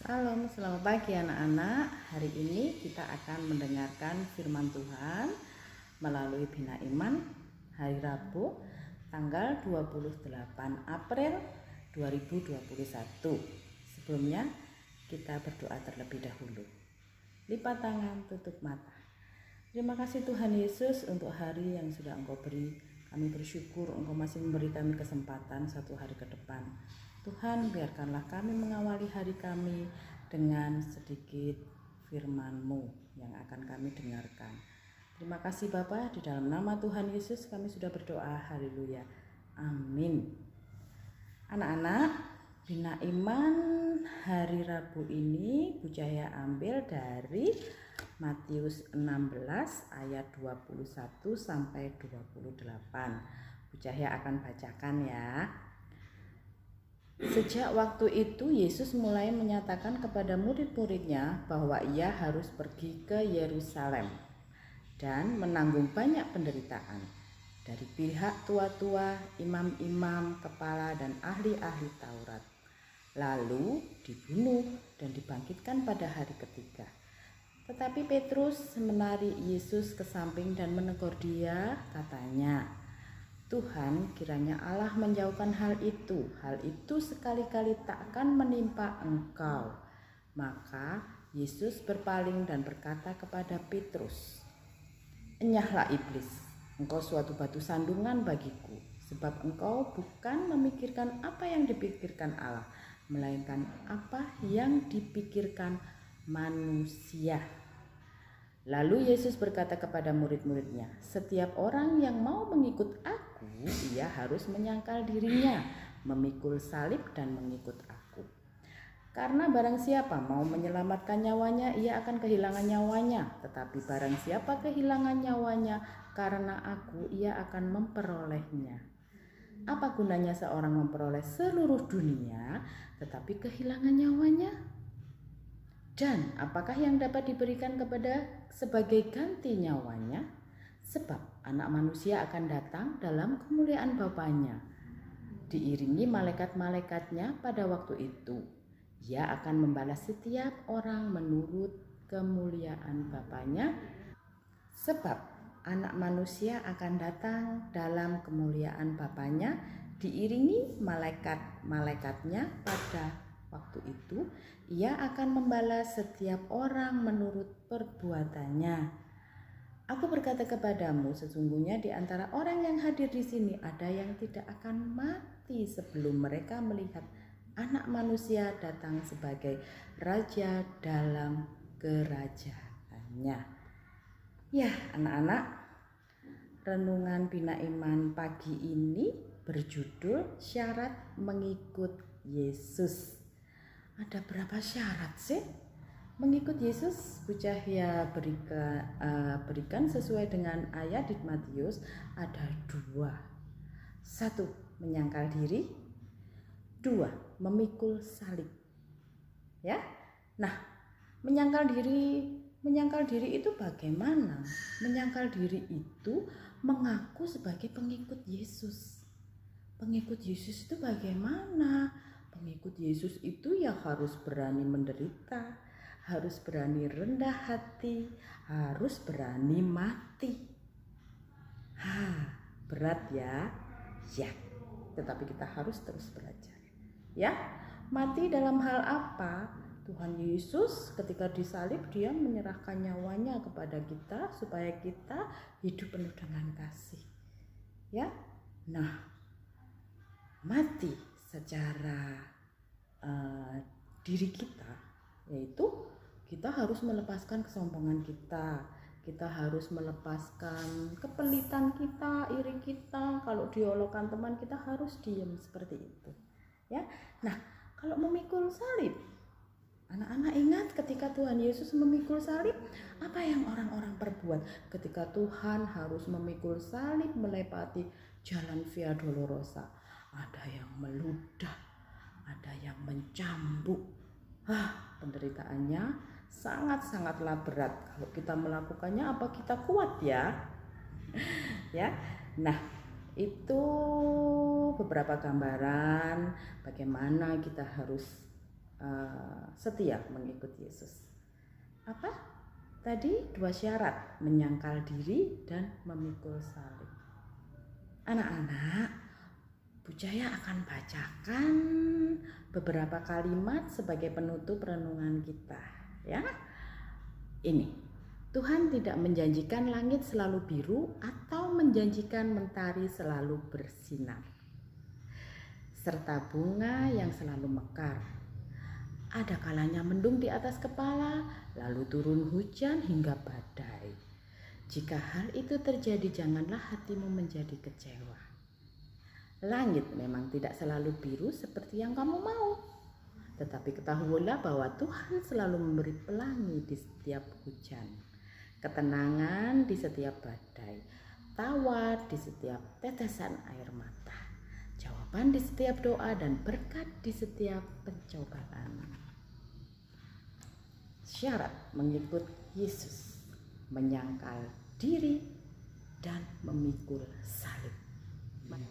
Salam, selamat pagi anak-anak. Hari ini kita akan mendengarkan firman Tuhan melalui Bina Iman hari Rabu tanggal 28 April 2021. Sebelumnya kita berdoa terlebih dahulu. Lipat tangan, tutup mata. Terima kasih Tuhan Yesus untuk hari yang sudah Engkau beri. Kami bersyukur Engkau masih memberi kami kesempatan satu hari ke depan. Tuhan, biarkanlah kami mengawali hari kami dengan sedikit firman-Mu yang akan kami dengarkan. Terima kasih Bapa, di dalam nama Tuhan Yesus kami sudah berdoa. Haleluya. Amin. Anak-anak, Bina Iman hari Rabu ini Bu Cahya ambil dari Matius 16 ayat 21 sampai 28. Bu Cahya akan bacakan ya. Sejak waktu itu Yesus mulai menyatakan kepada murid-muridnya bahwa ia harus pergi ke Yerusalem dan menanggung banyak penderitaan dari pihak tua-tua, imam-imam, kepala dan ahli-ahli Taurat, lalu dibunuh dan dibangkitkan pada hari ketiga. Tetapi Petrus menarik Yesus ke samping dan menegur dia, katanya, Tuhan, kiranya Allah menjauhkan hal itu sekali-kali tak akan menimpa engkau. Maka Yesus berpaling dan berkata kepada Petrus, Enyahlah iblis, engkau suatu batu sandungan bagiku, sebab engkau bukan memikirkan apa yang dipikirkan Allah, melainkan apa yang dipikirkan manusia. Lalu Yesus berkata kepada murid-muridnya, setiap orang yang mau mengikut aku, ia harus menyangkal dirinya, memikul salib dan mengikut aku. Karena barang siapa mau menyelamatkan nyawanya, ia akan kehilangan nyawanya. Tetapi barang siapa kehilangan nyawanya karena aku, ia akan memperolehnya. Apa gunanya seorang memperoleh seluruh dunia, tetapi kehilangan nyawanya? Dan apakah yang dapat diberikan kepada sebagai ganti nyawanya? Sebab anak manusia akan datang dalam kemuliaan Bapanya, diiringi malaikat-malaikatnya pada waktu itu. Ia akan membalas setiap orang menurut kemuliaan Bapanya. Sebab anak manusia akan datang dalam kemuliaan Bapanya, diiringi malaikat-malaikatnya pada waktu itu. Ia akan membalas setiap orang menurut perbuatannya. Aku berkata kepadamu, sesungguhnya di antara orang yang hadir di sini ada yang tidak akan mati sebelum mereka melihat Anak Manusia datang sebagai Raja dalam kerajaannya. Ya, anak-anak, renungan Bina Iman pagi ini berjudul Syarat Mengikut Yesus. Ada berapa syarat sih mengikut Yesus? Bu Cahya berikan sesuai dengan ayat di Matius ada 2. 1. Menyangkal diri. 2. Memikul salib. Ya. Nah, menyangkal diri itu bagaimana? Menyangkal diri itu mengaku sebagai pengikut Yesus. Pengikut Yesus itu bagaimana? Pengikut Yesus itu ya harus berani menderita, harus berani rendah hati, harus berani mati. Berat ya? Ya, tetapi kita harus terus belajar. Ya, mati dalam hal apa? Tuhan Yesus ketika disalib dia menyerahkan nyawanya kepada kita supaya kita hidup penuh dengan kasih. Ya, nah, mati secara diri kita, yaitu kita harus melepaskan kesombongan kita harus melepaskan kepelitan kita, iri kita. Kalau diolokkan teman kita harus diam seperti itu. Ya, nah kalau memikul salib, anak-anak ingat ketika Tuhan Yesus memikul salib, apa yang orang-orang perbuat ketika Tuhan harus memikul salib melewati jalan Via Dolorosa? Ada yang meludah, ada yang mencambuk. Penderitaannya sangat-sangatlah berat. Kalau kita melakukannya, apa kita kuat ya? Ya. Nah, itu beberapa gambaran bagaimana kita harus setia mengikuti Yesus. Apa? Tadi 2 syarat, menyangkal diri dan memikul salib. Anak-anak, Bu Jaya akan bacakan beberapa kalimat sebagai penutup renungan kita, ya. Ini, Tuhan tidak menjanjikan langit selalu biru atau menjanjikan mentari selalu bersinar, serta bunga yang selalu mekar. Ada kalanya mendung di atas kepala, lalu turun hujan hingga badai. Jika hal itu terjadi, janganlah hatimu menjadi kecewa. Langit memang tidak selalu biru seperti yang kamu mau, tetapi ketahuilah bahwa Tuhan selalu memberi pelangi di setiap hujan, ketenangan di setiap badai, tawa di setiap tetesan air mata, jawaban di setiap doa, dan berkat di setiap pencobaan. Syarat mengikut Yesus, menyangkal diri dan memikul salib.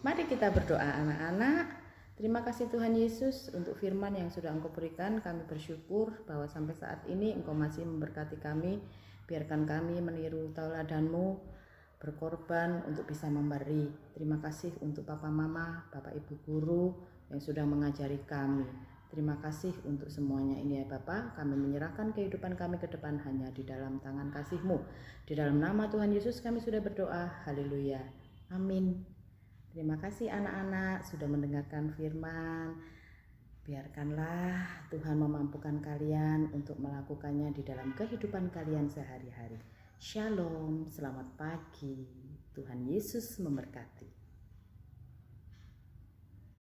Mari kita berdoa anak-anak. Terima kasih Tuhan Yesus untuk firman yang sudah Engkau berikan. Kami bersyukur bahwa sampai saat ini Engkau masih memberkati kami. Biarkan kami meniru tauladan-Mu, berkorban untuk bisa memberi. Terima kasih untuk Papa Mama, Bapak Ibu Guru yang sudah mengajari kami. Terima kasih untuk semuanya ini ya Bapak. Kami menyerahkan kehidupan kami ke depan hanya di dalam tangan kasih-Mu. Di dalam nama Tuhan Yesus kami sudah berdoa. Haleluya. Amin. Terima kasih anak-anak sudah mendengarkan firman. Biarkanlah Tuhan memampukan kalian untuk melakukannya di dalam kehidupan kalian sehari-hari. Shalom, selamat pagi. Tuhan Yesus memberkati.